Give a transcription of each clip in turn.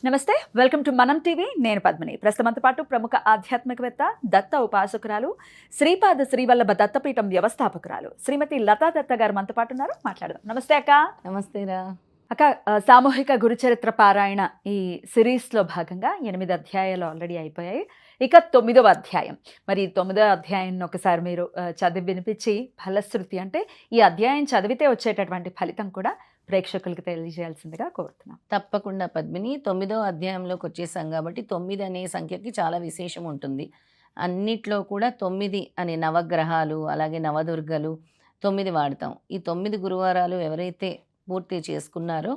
నమస్తే, welcome to మనం TV. నేను పద్మిని. ప్రస్తుతంతో పాటు ప్రముఖ ఆధ్యాత్మికవేత్త, దత్త ఉపాసకురాలు, శ్రీపాద శ్రీవల్లభ దత్తపీఠం వ్యవస్థాపకురాలు శ్రీమతి లతా దత్త గారు మనతో పాటు ఉన్నారు. మాట్లాడదాం. నమస్తే అక్క. నమస్తేరా అక్క, సామూహిక గురుచరిత్ర పారాయణ ఈ సిరీస్లో భాగంగా 8 అధ్యాయాలు ఆల్రెడీ అయిపోయాయి. ఇక 9వ అధ్యాయం. మరి 9వ అధ్యాయాన్ని ఒకసారి మీరు చదివి వినిపించి ఫలశ్రుతి అంటే ఈ అధ్యాయం చదివితే వచ్చేటటువంటి ఫలితం కూడా ప్రేక్షకులకు తెలియజేయాల్సిందిగా కోరుతున్నాం. తప్పకుండా పద్మిని. 9వ అధ్యాయంలోకి వచ్చేసాం కాబట్టి 9 అనే సంఖ్యకి చాలా విశేషం ఉంటుంది. అన్నిట్లో కూడా 9 అనే నవగ్రహాలు, అలాగే నవదుర్గలు 9 వాడతాం. ఈ 9 గురువారాలు ఎవరైతే పూర్తి చేసుకున్నారో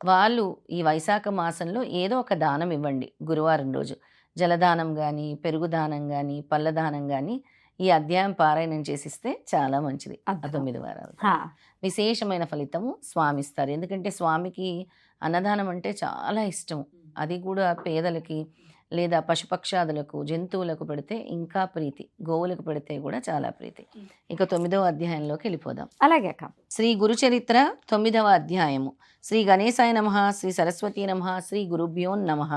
వాళ్ళు ఈ వైశాఖ మాసంలో ఏదో ఒక దానం ఇవ్వండి. గురువారం రోజు జలదానం కానీ, పెరుగు దానం కానీ, పళ్ళ దానం కానీ ఈ అధ్యాయం పారాయణం చేసిస్తే చాలా మంచిది. 9 వారాలు విశేషమైన ఫలితము స్వామి ఇస్తారు. ఎందుకంటే స్వామికి అన్నదానం అంటే చాలా ఇష్టం. అది కూడా పేదలకి లేదా పశుపక్షాదులకు, జంతువులకు పెడితే ఇంకా ప్రీతి, గోవులకు పెడితే కూడా చాలా ప్రీతి. ఇక 9వ అధ్యాయంలోకి వెళ్ళిపోదాం. అలాగే అక్క. శ్రీ గురుచరిత్ర 9వ అధ్యాయము. శ్రీ గణేశాయ నమః, శ్రీ సరస్వతీ నమః, శ్రీ గురుభ్యో నమః.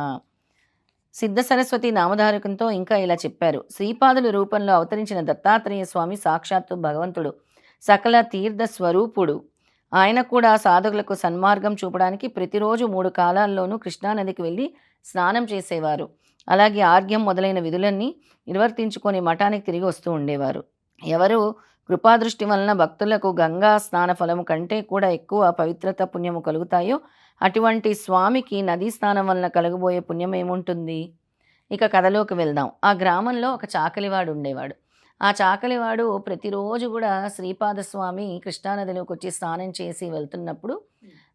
సిద్ధ సరస్వతి నామధారకంతో ఇంకా ఇలా చెప్పారు. శ్రీపాదుల రూపంలో అవతరించిన దత్తాత్రేయ స్వామి సాక్షాత్తు భగవంతుడు, సకల తీర్థ స్వరూపుడు. ఆయన కూడా సాధకులకు సన్మార్గం చూపడానికి ప్రతిరోజు 3 కాలాల్లోనూ కృష్ణానదికి వెళ్ళి స్నానం చేసేవారు. అలాగే ఆర్ఘ్యం మొదలైన విధులన్నీ నిర్వర్తించుకొని మఠానికి తిరిగి వస్తూ ఉండేవారు. ఎవరు కృపాదృష్టి వలన భక్తులకు గంగా స్నాన ఫలము కంటే కూడా ఎక్కువ పవిత్రత, పుణ్యము కలుగుతాయో అటువంటి స్వామికి నదీ స్నానం వలన కలగబోయే పుణ్యం ఏముంటుంది? ఇక కథలోకి వెళ్దాం. ఆ గ్రామంలో ఒక చాకలివాడు ఉండేవాడు. ఆ చాకలివాడు ప్రతిరోజు కూడా శ్రీపాద స్వామి కృష్ణానదిలోకి వచ్చి స్నానం చేసి వెళ్తున్నప్పుడు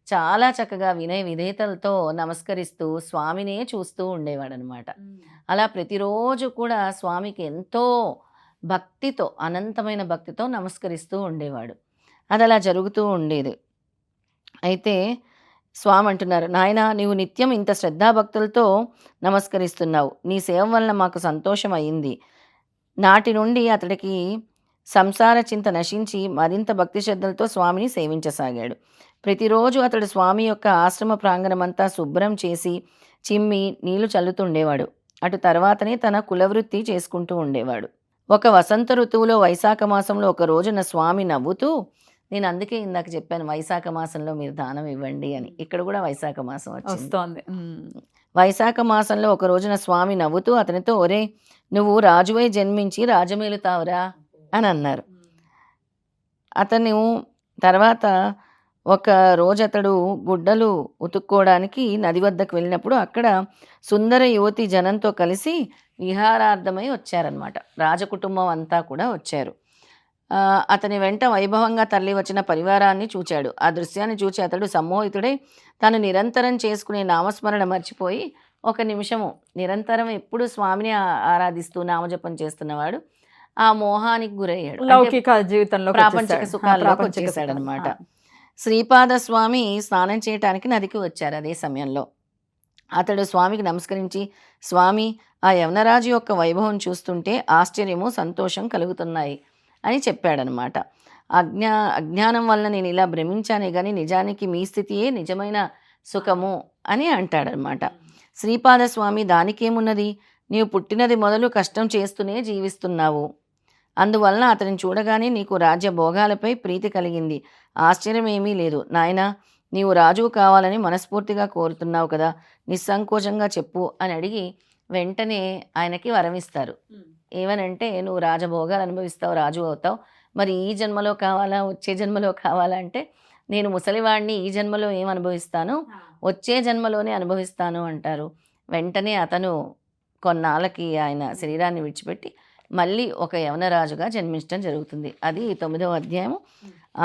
చాలా చక్కగా వినయ విధేయతలతో నమస్కరిస్తూ స్వామినే చూస్తూ ఉండేవాడు అనమాట. అలా ప్రతిరోజు కూడా స్వామికి ఎంతో భక్తితో, అనంతమైన భక్తితో నమస్కరిస్తూ ఉండేవాడు. అది అలా జరుగుతూ ఉండేది. అయితే స్వామి అంటున్నారు, నాయనా, నీవు నిత్యం ఇంత శ్రద్ధాభక్తులతో నమస్కరిస్తున్నావు. నీ సేవ వలన మాకు సంతోషం అయింది. నాటి నుండి అతడికి సంసార చింత నశించి మరింత భక్తి శ్రద్ధలతో స్వామిని సేవించసాగాడు. ప్రతిరోజు అతడు స్వామి యొక్క ఆశ్రమ ప్రాంగణమంతా శుభ్రం చేసి చిమ్మి నీళ్లు చల్లుతుండేవాడు. అటు తర్వాతనే తన కులవృత్తి చేసుకుంటూ ఉండేవాడు. ఒక వసంత ఋతువులో వైశాఖ మాసంలో ఒక రోజున స్వామి నవ్వుతూ, నేను అందుకే ఇందాక చెప్పాను వైశాఖ మాసంలో మీరు దానం ఇవ్వండి అని. ఇక్కడ కూడా వైశాఖ మాసం వస్తుంది. వైశాఖ మాసంలో ఒక రోజున స్వామి నవ్వుతూ అతనితో, ఒరే, నువ్వు రాజువై జన్మించి రాజమేలుతావురా అని అన్నారు. అతను తర్వాత ఒక రోజు అతడు గుడ్డలు ఉతుక్కోవడానికి నది వద్దకు వెళ్ళినప్పుడు అక్కడ సుందర యువతి జనంతో కలిసి విహారార్థమై వచ్చారనమాట. రాజకుటుంబం అంతా కూడా వచ్చారు. అతని వెంట వైభవంగా తరలి వచ్చిన పరివారాన్ని చూచాడు. ఆ దృశ్యాన్ని చూచి అతడు సమ్మోహితుడై తాను నిరంతరం చేసుకునే నామస్మరణ మర్చిపోయి ఒక నిమిషము నిరంతరం ఎప్పుడు స్వామిని ఆరాధిస్తూ నామజపం చేస్తున్నవాడు ఆ మోహానికి గురయ్యాడు. లౌకిక జీవితంలో, ప్రాపంచిక సుఖాల్లోకి వచ్చేసాడు అనమాట. శ్రీపాద స్వామి స్నానం చేయటానికి నదికి వచ్చారు. అదే సమయంలో అతడు స్వామికి నమస్కరించి, స్వామి, ఆ యవనరాజు యొక్క వైభవం చూస్తుంటే ఆశ్చర్యము, సంతోషం కలుగుతున్నాయి అని చెప్పాడనమాట. అజ్ఞానం వల్ల నేను ఇలా భ్రమించానే కానీ నిజానికి మీ స్థితియే నిజమైన సుఖము అని అంటాడనమాట. శ్రీపాద స్వామి, దానికేమున్నది, నీవు పుట్టినది మొదలు కష్టం చేస్తూనే జీవిస్తున్నావు. అందువలన అతని చూడగానే నీకు రాజ్య భోగాలపై ప్రీతి కలిగింది. ఆశ్చర్యమేమీ లేదు నాయనా, నీవు రాజువు కావాలని మనస్ఫూర్తిగా కోరుతున్నావు కదా, నిస్సంకోచంగా చెప్పు అని అడిగి వెంటనే ఆయనకి వరమిస్తారు. ఏమనంటే, నువ్వు రాజభోగాలు అనుభవిస్తావు, రాజు అవుతావు. మరి ఈ జన్మలో కావాలా, వచ్చే జన్మలో కావాలా అంటే, నేను ముసలివాడిని, ఈ జన్మలో ఏం అనుభవిస్తాను, వచ్చే జన్మలోనే అనుభవిస్తాను అంటారు. వెంటనే అతను కొన్నాళ్ళకి ఆయన శరీరాన్ని విడిచిపెట్టి మళ్ళీ ఒక యవనరాజుగా జన్మించడం జరుగుతుంది. అది 9వ అధ్యాయం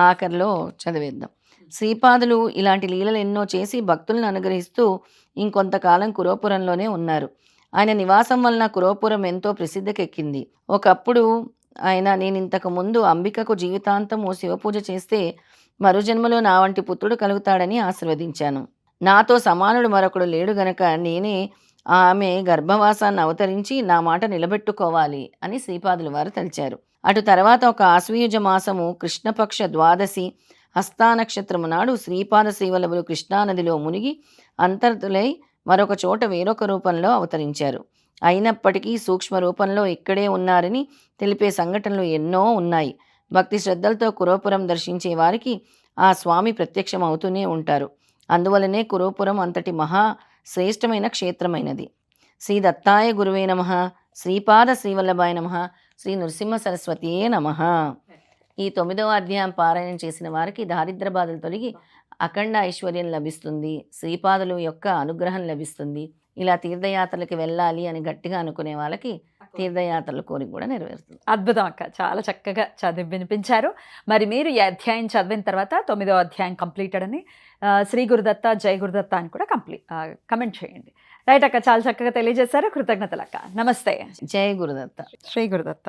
ఆఖరిలో చదివేద్దాం. శ్రీపాదులు ఇలాంటి లీలలు ఎన్నో చేసి భక్తులను అనుగ్రహిస్తూ ఇంకొంతకాలం కురోపురంలోనే ఉన్నారు. ఆయన నివాసం వలన కురోపురం ఎంతో ప్రసిద్ధికెక్కింది. ఒకప్పుడు ఆయన, నేను ఇంతకు ముందు అంబికకు జీవితాంతము శివపూజ చేస్తే మరుజన్మలో నా వంటి పుత్రుడు కలుగుతాడని ఆశీర్వదించాను. నాతో సమానుడు మరొకడు లేడు గనక నేనే ఆమె గర్భవాసాన్ని అవతరించి నా మాట నిలబెట్టుకోవాలి అని శ్రీపాదుల వారు తలిచారు. అటు తర్వాత ఒక ఆశ్వయుజ మాసము కృష్ణపక్ష ద్వాదశి హస్తా నక్షత్రము నాడు శ్రీపాద శ్రీవల్లభులు కృష్ణానదిలో మునిగి అంతర్తులై మరొక చోట వేరొక రూపంలో అవతరించారు. అయినప్పటికీ సూక్ష్మ రూపంలో ఇక్కడే ఉన్నారని తెలిపే సంఘటనలు ఎన్నో ఉన్నాయి. భక్తి శ్రద్ధలతో కురోపురం దర్శించే వారికి ఆ స్వామి ప్రత్యక్షం అవుతూనే ఉంటారు. అందువలనే కురోపురం అంతటి మహా శ్రేష్టమైన క్షేత్రమైనది. శ్రీ దత్తాయ గురువే నమః. శ్రీపాద శ్రీవల్లభాయ నమః. శ్రీ నృసింహ సరస్వతియే నమః. ఈ 9వ అధ్యాయం పారాయణం చేసిన వారికి దారిద్ర బాధలు తొలగి అఖండ ఐశ్వర్యం లభిస్తుంది. శ్రీపాదుల యొక్క అనుగ్రహం లభిస్తుంది. ఇలా తీర్థయాత్రలకు వెళ్ళాలి అని గట్టిగా అనుకునే వాళ్ళకి తీర్థయాత్రల కోరిక కూడా నెరవేరుతుంది. అద్భుతం అక్క, చాలా చక్కగా చదివి వినిపించారు. మరి మీరు ఈ అధ్యాయం చదివిన తర్వాత 9వ అధ్యాయం కంప్లీటెడ్ అని శ్రీ గురుదత్త జై గురుదత్త అని కూడా కమెంట్ చేయండి. రైట్ అక్క, చాలా చక్కగా తెలియజేశారు. కృతజ్ఞతలు అక్క. నమస్తే. జై గురుదత్త. శ్రీ గురుదత్త.